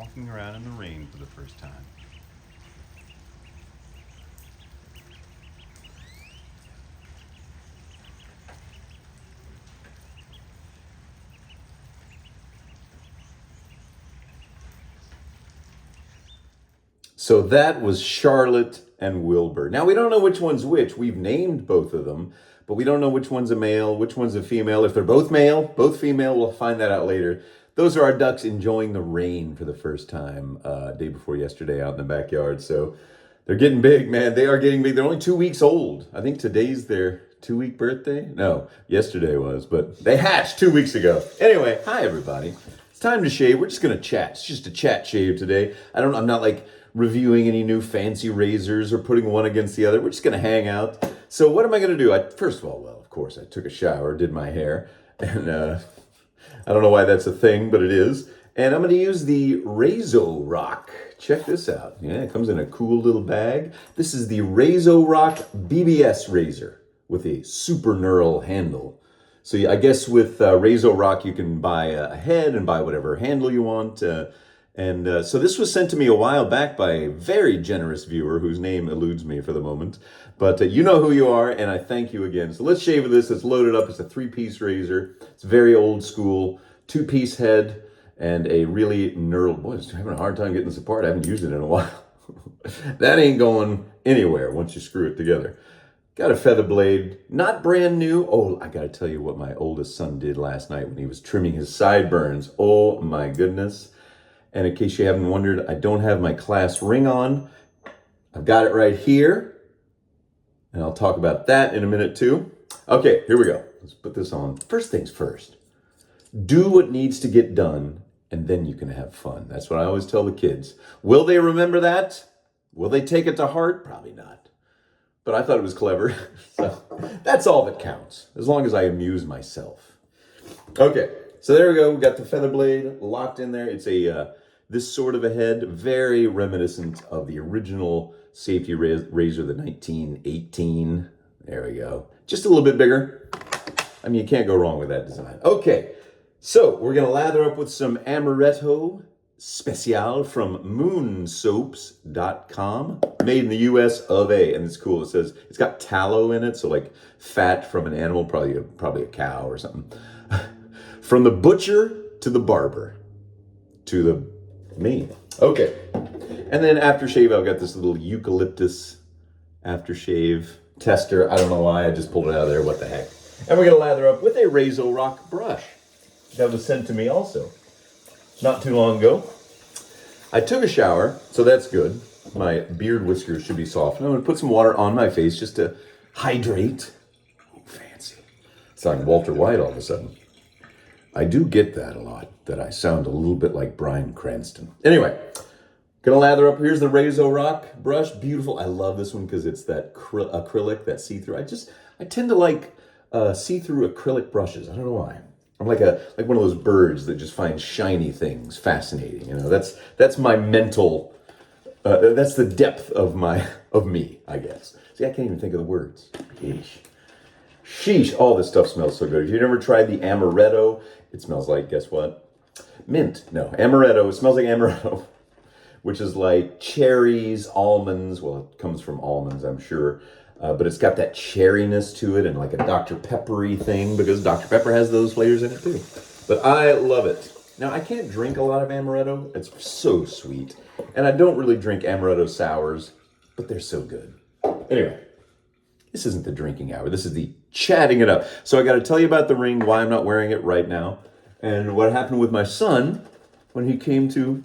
walking around in the rain for the first time. So that was Charlotte and Wilbur. Now, we don't know which one's which. We've named both of them, but we don't know which one's a male, which one's a female. If they're both male, both female, we'll find that out later. Those are our ducks enjoying the rain for the first time day before yesterday out in the backyard. So they're getting big, man. They are getting big. They're only 2 weeks old. I think today's their 2-week birthday. No, yesterday was, but they hatched 2 weeks ago. Anyway, hi, everybody. It's time to shave. We're just going to chat. It's just a chat shave today. I'm not like reviewing any new fancy razors or putting one against the other. We're just going to hang out. So what am I going to do? First of all, well, of course, I took a shower, did my hair, and I don't know why that's a thing, but it is. And I'm going to use the RazoRock. Check this out. Yeah, it comes in a cool little bag. This is the RazoRock BBS razor with a super knurl handle. So I guess with RazoRock, you can buy a head and buy whatever handle you want. So this was sent to me a while back by a very generous viewer whose name eludes me for the moment. But you know who you are, and I thank you again. So let's shave with this. It's loaded up. It's a 3-piece razor. It's very old school. 2-piece head and a really knurled. Boy, I'm having a hard time getting this apart. I haven't used it in a while. That ain't going anywhere once you screw it together. Got a feather blade, not brand new. Oh, I got to tell you what my oldest son did last night when he was trimming his sideburns. Oh, my goodness. And in case you haven't wondered, I don't have my class ring on. I've got it right here. And I'll talk about that in a minute too. Okay, here we go. Let's put this on. First things first. Do what needs to get done, and then you can have fun. That's what I always tell the kids. Will they remember that? Will they take it to heart? Probably not. But I thought it was clever. So that's all that counts, as long as I amuse myself. Okay, so there we go. We got the feather blade locked in there. It's this sort of a head, very reminiscent of the original safety razor, the 1918. There we go. Just a little bit bigger. I mean, you can't go wrong with that design. Okay, so we're going to lather up with some Amaretto Special from moonsoaps.com, made in the US of A. And it's cool. It says it's got tallow in it, so like fat from an animal, probably a cow or something. From the butcher to the barber to the me. Okay. And then aftershave, I've got this little eucalyptus aftershave tester. I don't know why, I just pulled it out of there. What the heck? And we're going to lather up with a RazoRock brush. That was sent to me also not too long ago. I took a shower, so that's good. My beard whiskers should be soft. And I'm going to put some water on my face just to hydrate. Oh, fancy. It's like Walter White all of a sudden. I do get that a lot, that I sound a little bit like Bryan Cranston. Anyway, gonna lather up. Here's the RazoRock brush. Beautiful. I love this one because it's that acrylic, that see-through. I tend to like see-through acrylic brushes. I don't know why. I'm like one of those birds that just finds shiny things fascinating. You know, that's my mental. That's the depth of me, I guess. See, I can't even think of the words. Sheesh, all this stuff smells so good. If you've never tried the Amaretto, it smells like, guess what? Mint. No, Amaretto. It smells like Amaretto, which is like cherries, almonds. Well, it comes from almonds, I'm sure. But it's got that cherryness to it and like a Dr. Peppery thing, because Dr. Pepper has those flavors in it too. But I love it. Now, I can't drink a lot of Amaretto. It's so sweet. And I don't really drink Amaretto sours, but they're so good. Anyway. This isn't the drinking hour. This is the chatting it up. So I got to tell you about the ring, why I'm not wearing it right now, and what happened with my son when he came to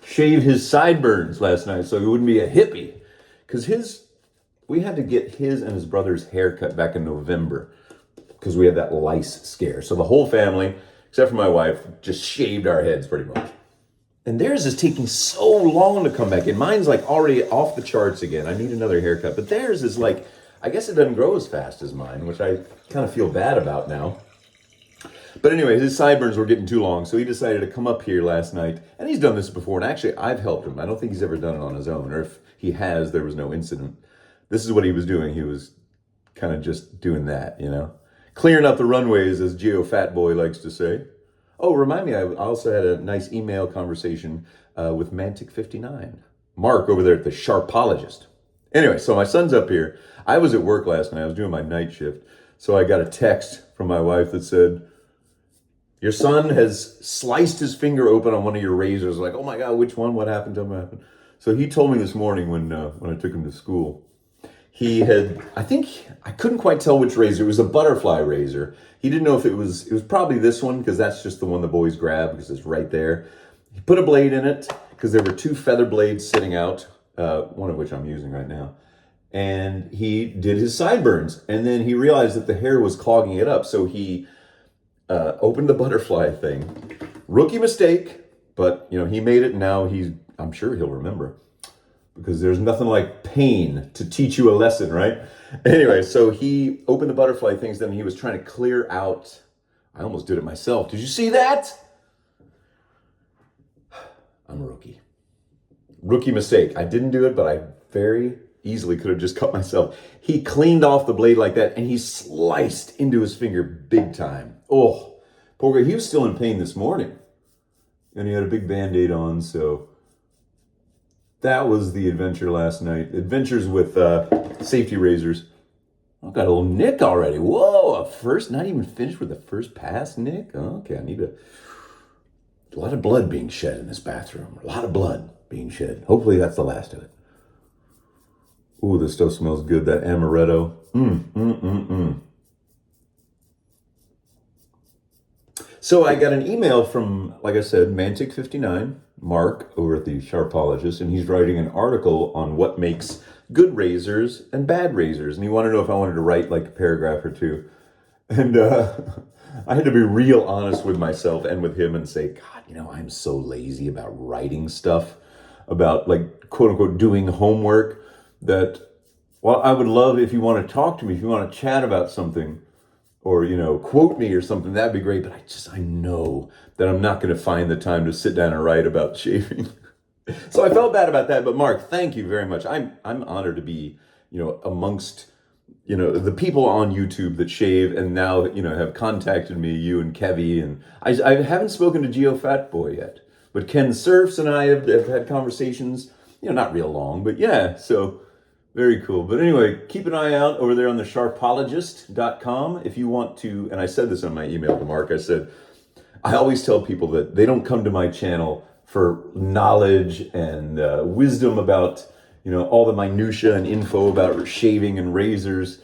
shave his sideburns last night so he wouldn't be a hippie. Because we had to get his and his brother's hair cut back in November because we had that lice scare. So the whole family, except for my wife, just shaved our heads pretty much. And theirs is taking so long to come back in. Mine's like already off the charts again. I need another haircut. But theirs is like, I guess it doesn't grow as fast as mine, which I kind of feel bad about now. But anyway, his sideburns were getting too long, so he decided to come up here last night. And he's done this before, and actually I've helped him. I don't think he's ever done it on his own, or if he has, there was no incident. This is what he was doing. He was kind of just doing that, you know. Clearing up the runways, as Geo Fatboy likes to say. Oh, remind me, I also had a nice email conversation with Mantic59, Mark over there at the Sharpologist. Anyway, so my son's up here. I was at work last night. I was doing my night shift. So I got a text from my wife that said, your son has sliced his finger open on one of your razors. Like, oh my God, which one? What happened to him? What happened? So he told me this morning when I took him to school, he had, I think, I couldn't quite tell which razor. It was a butterfly razor. He didn't know if it was probably this one because that's just the one the boys grab because it's right there. He put a blade in it because there were two feather blades sitting out, one of which I'm using right now. And he did his sideburns. And then he realized that the hair was clogging it up. So he opened the butterfly thing. Rookie mistake, but he made it. And now I'm sure he'll remember. Because there's nothing like pain to teach you a lesson, right? Anyway, so he opened the butterfly things, then he was trying to clear out. I almost did it myself. Did you see that? I'm a rookie. Rookie mistake. I didn't do it, but I very easily could have just cut myself. He cleaned off the blade like that, and he sliced into his finger big time. Oh, poor guy. He was still in pain this morning, and he had a big Band-Aid on, so that was the adventure last night. Adventures with safety razors. I've got a little nick already. Whoa, not even finished with the first pass, Nick? Okay, I need a lot of blood being shed in this bathroom. A lot of blood being shed. Hopefully that's the last of it. Ooh, this stuff smells good. That amaretto. So I got an email from, like I said, Mantic59, Mark, over at the Sharpologist, and he's writing an article on what makes good razors and bad razors. And he wanted to know if I wanted to write like a paragraph or two. And I had to be real honest with myself and with him and say, God, I'm so lazy about writing stuff, about like, quote unquote, doing homework, that, well, I would love if you want to talk to me, if you want to chat about something, or, quote me or something, that'd be great. But I know that I'm not going to find the time to sit down and write about shaving. So I felt bad about that. But Mark, thank you very much. I'm honored to be, amongst, the people on YouTube that shave and now, have contacted me, you and Kevy. And I haven't spoken to Geo Fatboy yet. But Ken Surfs and I have had conversations, not real long, but yeah, so very cool. But anyway, keep an eye out over there on the sharpologist.com if you want to. And I said this on my email to Mark. I said, I always tell people that they don't come to my channel for knowledge and wisdom about, all the minutia and info about shaving and razors.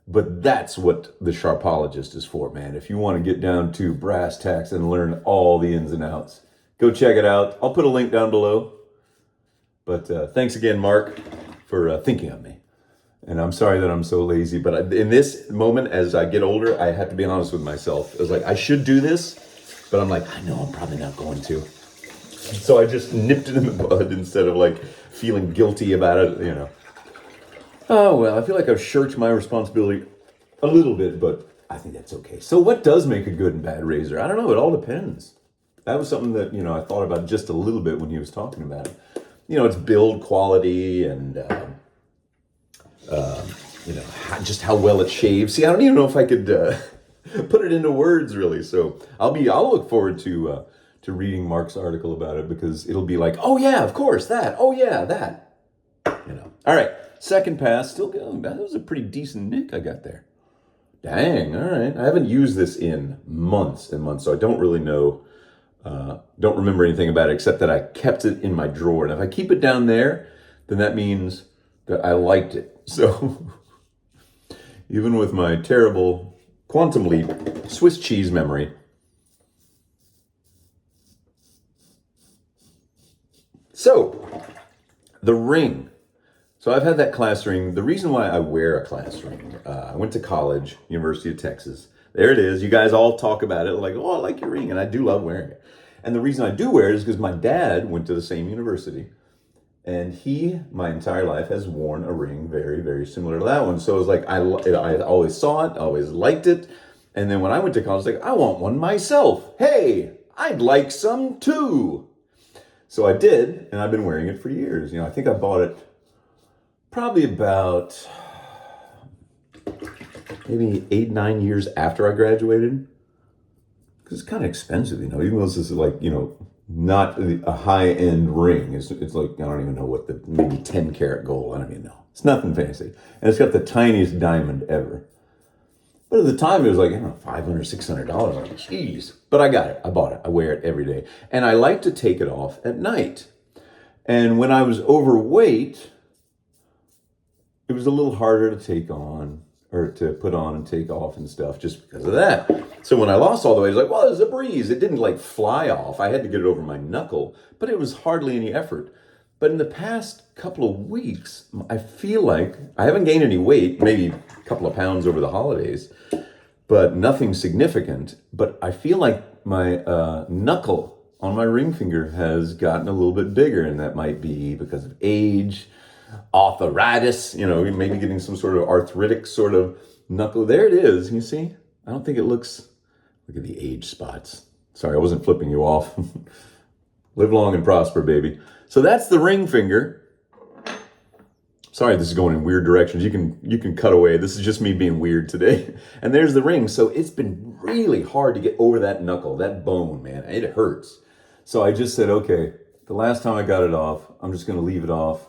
But that's what the Sharpologist is for, man. If you want to get down to brass tacks and learn all the ins and outs, go check it out. I'll put a link down below. But thanks again, Mark, for thinking of me. And I'm sorry that I'm so lazy, but in this moment, as I get older, I have to be honest with myself. I was like, I should do this, but I'm like, I know I'm probably not going to. So I just nipped it in the bud instead of like feeling guilty about it, Oh, well, I feel like I've shirked my responsibility a little bit, but I think that's okay. So what does make a good and bad razor? I don't know. It all depends. That was something that, I thought about just a little bit when he was talking about it. It's build quality and, just how well it shaves. See, I don't even know if I could put it into words really. So I'll look forward to reading Mark's article about it because it'll be like, oh yeah, of course, that. Oh yeah, that. All right, second pass, still going. That was a pretty decent nick I got there. Dang, all right. I haven't used this in months and months, so I don't really know. Don't remember anything about it except that I kept it in my drawer. And if I keep it down there, then that means that I liked it. So even with my terrible quantum leap Swiss cheese memory, so the ring. So I've had that class ring. The reason why I wear a class ring, I went to college, University of Texas. There it is. You guys all talk about it like, oh, I like your ring. And I do love wearing it. And the reason I do wear it is because my dad went to the same university. And he, my entire life, has worn a ring very, very similar to that one. So it was like, I always saw it, always liked it. And then when I went to college, I was like, I want one myself. Hey, I'd like some too. So I did, and I've been wearing it for years. I think I bought it probably about maybe 8-9 years after I graduated. because it's kind of expensive, even though this is like, not a high-end ring. It's like, I don't even know what maybe 10 karat gold. I don't even know. It's nothing fancy. And it's got the tiniest diamond ever. But at the time, it was like, $500, $600. Like, jeez. But I got it. I bought it. I wear it every day. And I like to take it off at night. And when I was overweight, it was a little harder to take on, or to put on and take off and stuff, just because of that. So when I lost all the weight, I was like, well, it was a breeze. It didn't like fly off. I had to get it over my knuckle, but it was hardly any effort. But in the past couple of weeks, I feel like I haven't gained any weight, maybe a couple of pounds over the holidays, but nothing significant. But I feel like my knuckle on my ring finger has gotten a little bit bigger, and that might be because of age, arthritis, maybe getting some sort of arthritic sort of knuckle. There it is. You see? I don't think it looks, look at the age spots. Sorry, I wasn't flipping you off. Live long and prosper, baby. So that's the ring finger. Sorry, this is going in weird directions. You can cut away. This is just me being weird today. And there's the ring. So it's been really hard to get over that knuckle, that bone, man. It hurts. So I just said, okay, the last time I got it off, I'm just going to leave it off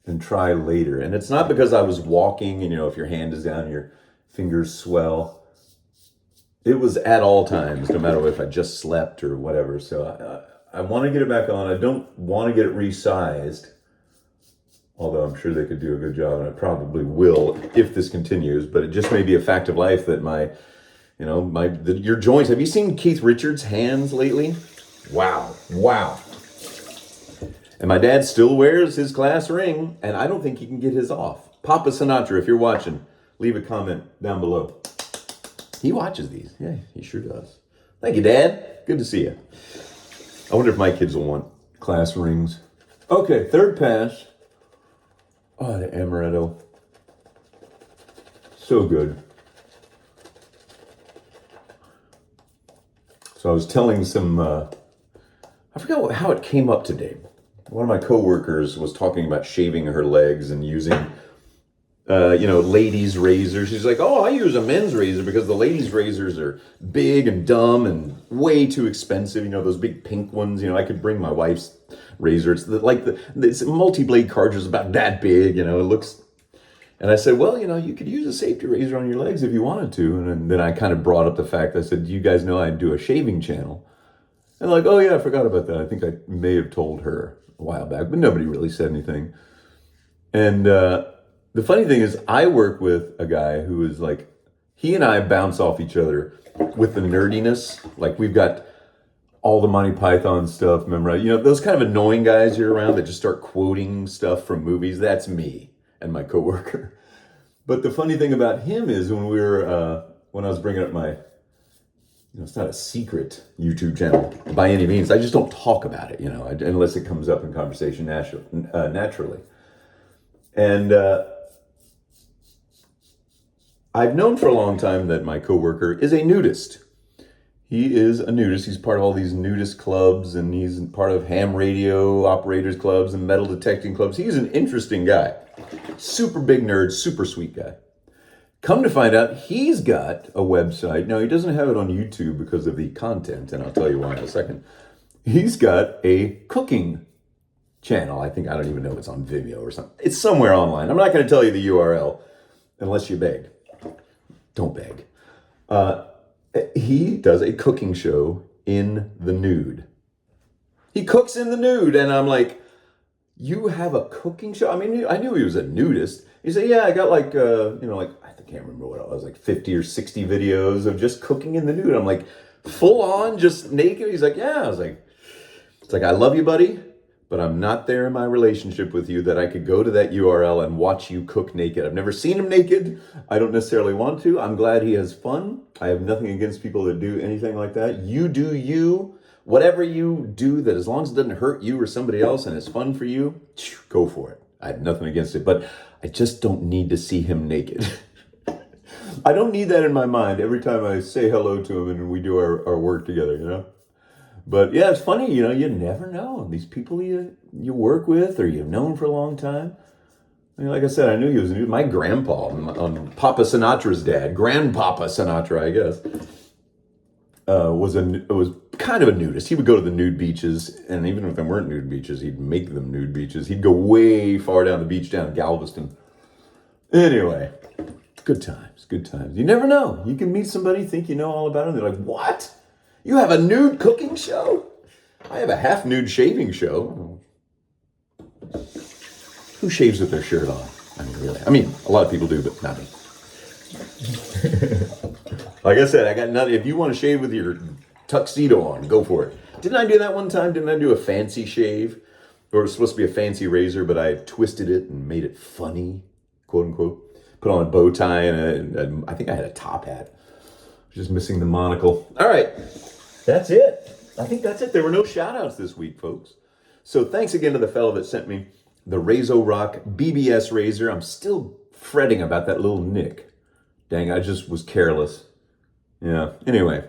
and try later. And it's not because I was walking and, if your hand is down, your fingers swell. It was at all times, no matter if I just slept or whatever. So I want to get it back on. I don't want to get it resized, although I'm sure they could do a good job, and I probably will if this continues. But it just may be a fact of life that your joints. Have you seen Keith Richards' hands lately? Wow. And my dad still wears his glass ring, and I don't think he can get his off. Papa Sinatra, if you're watching, leave a comment down below. He watches these. Yeah, he sure does. Thank you, Dad. Good to see you. I wonder if my kids will want class rings. Okay, third pass. Oh, the amaretto. So good. So I was telling I forgot how it came up today. One of my coworkers was talking about shaving her legs and using, ladies' razors. She's like, oh, I use a men's razor because the ladies' razors are big and dumb and way too expensive. Those big pink ones. I could bring my wife's razor. It's multi-blade cartridge about that big. It looks. And I said, well, you could use a safety razor on your legs if you wanted to. And then I kind of brought up the fact. I said, do you guys know I do a shaving channel? And they're like, oh yeah, I forgot about that. I think I may have told her a while back, but nobody really said anything. And the funny thing is, I work with a guy who is like, he and I bounce off each other with the nerdiness. Like, we've got all the Monty Python stuff memorized. Those kind of annoying guys you're around that just start quoting stuff from movies. That's me and my coworker. But the funny thing about him is when I was bringing up my, it's not a secret YouTube channel by any means. I just don't talk about it, unless it comes up in conversation naturally. And I've known for a long time that my coworker is a nudist. He is a nudist. He's part of all these nudist clubs, and he's part of ham radio operators clubs and metal detecting clubs. He's an interesting guy. Super big nerd, super sweet guy. Come to find out, he's got a website. Now, he doesn't have it on YouTube because of the content, and I'll tell you why in a second. He's got a cooking channel. I don't even know if it's on Vimeo or something. It's somewhere online. I'm not going to tell you the URL unless you beg. Don't beg. He does a cooking show in the nude. He cooks in the nude, and I'm like, you have a cooking show? I mean, I knew he was a nudist. He said, yeah, I got I can't remember what it was, like 50 or 60 videos of just cooking in the nude. I'm like, full on, just naked? He's like, yeah. I was like, it's like, I love you, buddy, but I'm not there in my relationship with you that I could go to that URL and watch you cook naked. I've never seen him naked. I don't necessarily want to. I'm glad he has fun. I have nothing against people that do anything like that. You do you. Whatever you do, that as long as it doesn't hurt you or somebody else and it's fun for you, go for it. I have nothing against it, but I just don't need to see him naked. I don't need that in my mind every time I say hello to him and we do our work together, But yeah, it's funny, you never know. These people you work with or you've known for a long time. I mean, like I said, I knew he was my grandpa, on Papa Sinatra's dad, Grandpapa Sinatra, I guess. was kind of a nudist. He would go to the nude beaches, and even if there weren't nude beaches, he'd make them nude beaches. He'd go way far down the beach down in Galveston. Anyway, good times, good times. You never know. You can meet somebody, think you know all about them. They're like, what? You have a nude cooking show? I have a half nude shaving show. Who shaves with their shirt on? I mean, really. I mean, a lot of people do, but not me. Like I said, I got nothing. If you want to shave with your tuxedo on, go for it. Didn't I do that one time? Didn't I do a fancy shave? Or it was supposed to be a fancy razor, but I twisted it and made it funny, quote unquote. Put on a bow tie and I think I had a top hat. Just missing the monocle. All right, that's it. I think that's it. There were no shout outs this week, folks. So thanks again to the fellow that sent me the Razo Rock BBS razor. I'm still fretting about that little nick. Dang, I just was careless. Yeah, anyway.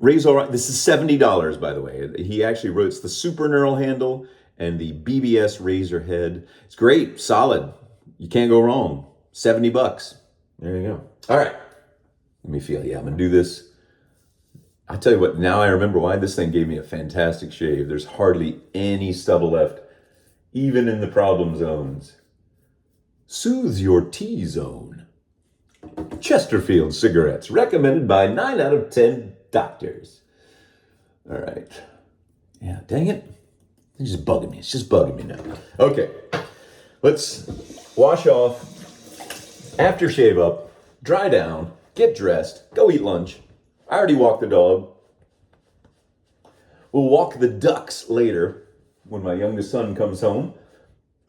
Razo Rock, this is $70, by the way. He actually wrote, it's the super knurl handle and the BBS razor head. It's great, solid. You can't go wrong. $70. There you go. All right. Let me feel. Yeah, I'm going to do this. I tell you what, now I remember why this thing gave me a fantastic shave. There's hardly any stubble left, even in the problem zones. Soothes your T-zone. Chesterfield cigarettes, recommended by 9 out of 10 doctors. All right. Yeah, dang it. It's just bugging me. It's just bugging me now. Okay. Let's wash off, aftershave up, dry down, get dressed, go eat lunch. I already walked the dog. We'll walk the ducks later when my youngest son comes home.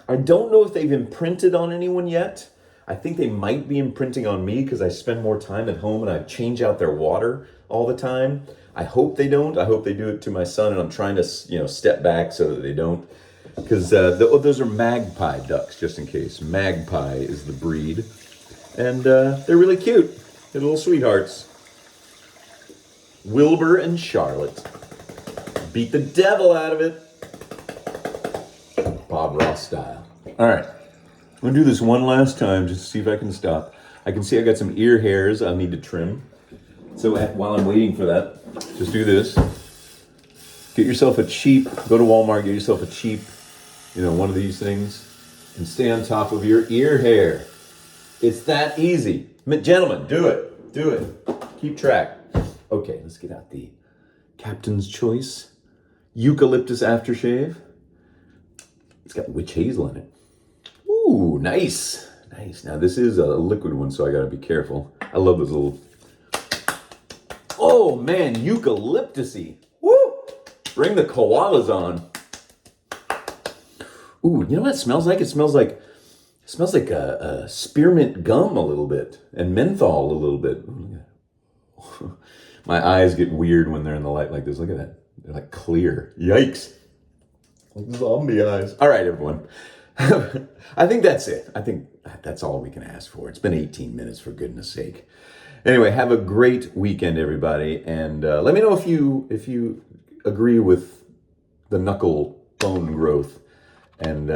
I don't know if they've imprinted on anyone yet. I think they might be imprinting on me because I spend more time at home and I change out their water all the time. I hope they don't. I hope they do it to my son, and I'm trying to, step back so that they don't. Because those are magpie ducks, just in case. Magpie is the breed. And they're really cute. They're little sweethearts. Wilbur and Charlotte. Beat the devil out of it. Bob Ross style. All right. I'm going to do this one last time just to see if I can stop. I can see I got some ear hairs I'll need to trim. So while I'm waiting for that, just do this. Get yourself a cheap, go to Walmart, get yourself a cheap, one of these things, and stay on top of your ear hair. It's that easy. Gentlemen, do it. Do it. Keep track. Okay, let's get out the Captain's Choice Eucalyptus Aftershave. It's got witch hazel in it. Ooh, nice. Nice. Now, this is a liquid one, so I got to be careful. I love those little... Oh, man, eucalyptus-y. Woo! Bring the koalas on. Ooh, you know what it smells like? It smells like a spearmint gum a little bit, and menthol a little bit. My eyes get weird when they're in the light like this. Look at that. They're like clear. Yikes. Like zombie eyes. All right, everyone. I think that's it. I think that's all we can ask for. It's been 18 minutes, for goodness sake. Anyway, have a great weekend, everybody. And let me know if you agree with the knuckle bone growth and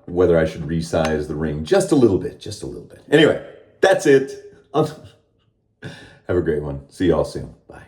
whether I should resize the ring just a little bit. Anyway, that's it. Have a great one. See y'all soon. Bye.